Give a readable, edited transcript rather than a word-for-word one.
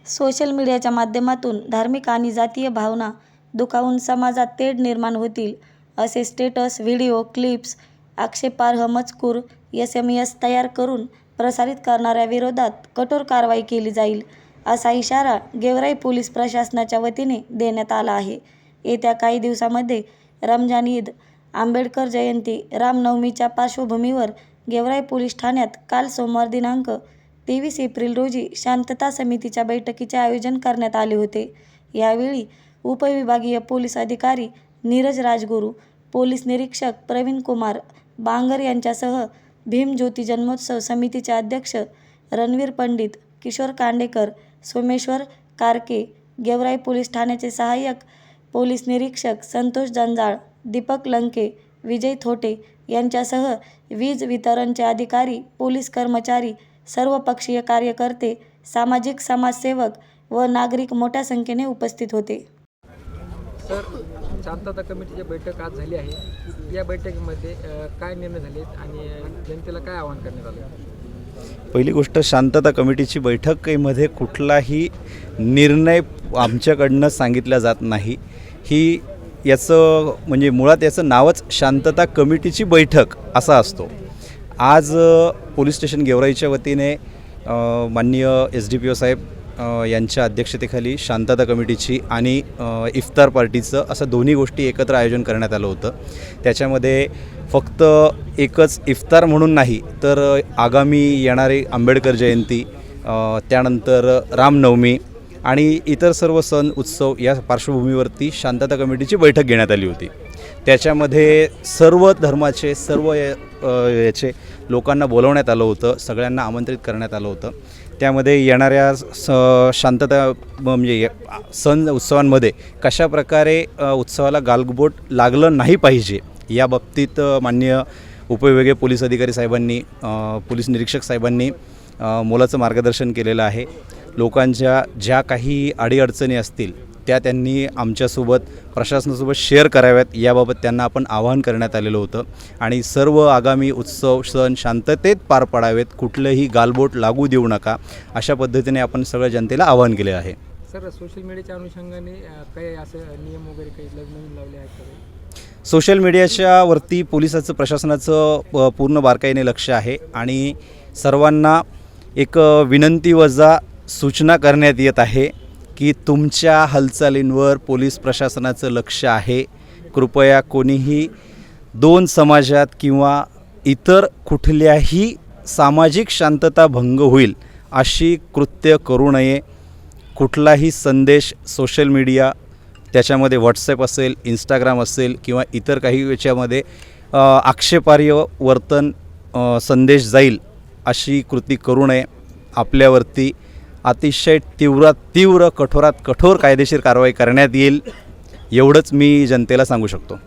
Social मीडियाच्या माध्यमातून धार्मिक आणि जातीय भावना दुखावून समाजात तेढ निर्माण होतील असे स्टेटस, व्हिडिओ, क्लिप्स, आक्षेपार्ह मजकूर, SMS तयार करून प्रसारित करणाऱ्या विरोधात कठोर कारवाई केली जाईल, असा इशारा गेवराई पोलीस प्रशासनाच्या वतीने देण्यात आला आहे. येत्या काही दिवसांमध्ये रमजान ईद, आंबेडकर जयंती, रामनवमीच्या पार्श्वभूमीवर गेवराई पोलीस ठाण्यात काल सोमवार दिनांक 23 एप्रिल रोजी शांतता समितीच्या बैठकीचे आयोजन करण्यात आले होते. यावेळी उपविभागीय पोलीस अधिकारी नीरज राजगुरू, पोलीस निरीक्षक प्रवीण कुमार बांगर यांच्यासह भीम ज्योती जन्मोत्सव समितीचे अध्यक्ष रणवीर पंडित, किशोर कांडेकर, सोमेश्वर कारके, गेवराई पोलीस ठाण्याचे सहाय्यक पोलीस निरीक्षक संतोष जंजाळ, दीपक लंके, विजय थोटे यांच्यासह वीज वितरणचे अधिकारी, पोलीस कर्मचारी, सर्वपक्षीय कार्यकर्ते, सामाजिक समाजसेवक व नागरिक मोठ्या संख्येने उपस्थित होते. सर, शांतता कमिटीची बैठक आज झाली आहे. या बैठकीमध्ये काय निर्णय झालेत आणि जनतेला काय आवाहन करण्यात आलं? पहिली गोष्ट, शांतता कमिटीची बैठकीमध्ये कुठलाही निर्णय आमच्याकडनं सांगितला जात नाही. ही याचं म्हणजे मुळात याचं नावच शांतता कमिटीची बैठक असा असतो. आज पोलीस स्टेशन गेवराईच्या वतीने माननीय SDPO साहेब यांच्या अध्यक्षतेखाली शांतता कमिटीची आणि इफ्तार पार्टीचं असं दोन्ही गोष्टी एकत्र आयोजन करण्यात आलं होतं. त्याच्यामध्ये फक्त एकच इफ्तार म्हणून नाही, तर आगामी येणारी आंबेडकर जयंती, त्यानंतर रामनवमी आणि इतर सर्व सण उत्सव या पार्श्वभूमीवरती शांतता कमिटीची बैठक घेण्यात आली होती. त्याच्यामध्ये सर्व धर्माचे, सर्व याचे लोकांना बोलवण्यात आलं होतं, सगळ्यांना आमंत्रित करण्यात आलं होतं. त्यामध्ये येणाऱ्या शांतता म्हणजे सण उत्सवांमध्ये कशाप्रकारे उत्सवाला गालबोट लागलं नाही पाहिजे या बाबतीत माननीय उपविभागीय पोलीस अधिकारी साहेबांनी, पोलीस निरीक्षक साहेबांनी मोलाचं मार्गदर्शन केलेलं आहे. लोकांच्या ज्या काही अडीअडचणी असतील त्या त्यांनी आमच्यासोबत, प्रशासनासोबत शेअर कराव्यात याबाबत त्यांना आपण आवाहन करण्यात आलेलं होतं. आणि सर्व आगामी उत्सव सण शांततेत पार पाडावेत, कुठलंही गालबोट लागू देऊ नका, अशा पद्धतीने आपण सगळ्या जनतेला आवाहन केले आहे. सर, सोशल मीडियाच्या अनुषंगाने काही असं नियम वगैरे काही नवीन लावले आहेत का? सोशल मीडियाच्या वरती पोलिसाचं, प्रशासनाचं पूर्ण बारकाईने लक्ष आहे आणि सर्वांना एक विनंती वजा सूचना करण्यात येत आहे की तुमच्या हालचालींवर पोलीस प्रशासनाचं लक्ष आहे. कृपया कोणीही दोन समाजात किंवा इतर कुठल्याही सामाजिक शांतता भंग होईल अशी कृत्य करू नये. कुठलाही संदेश सोशल मीडिया, त्याच्यामध्ये व्हॉट्सॲप असेल, इंस्टाग्राम असेल किंवा इतर काही याच्यामध्ये आक्षेपार्ह वर्तन संदेश जाईल अशी कृती करू नये. आपल्यावरती अतिशय तीव्र कठोरात कठोर कायदेशीर कारवाई करण्यात येईल, एवढंच मी जनतेला सांगू शकतो.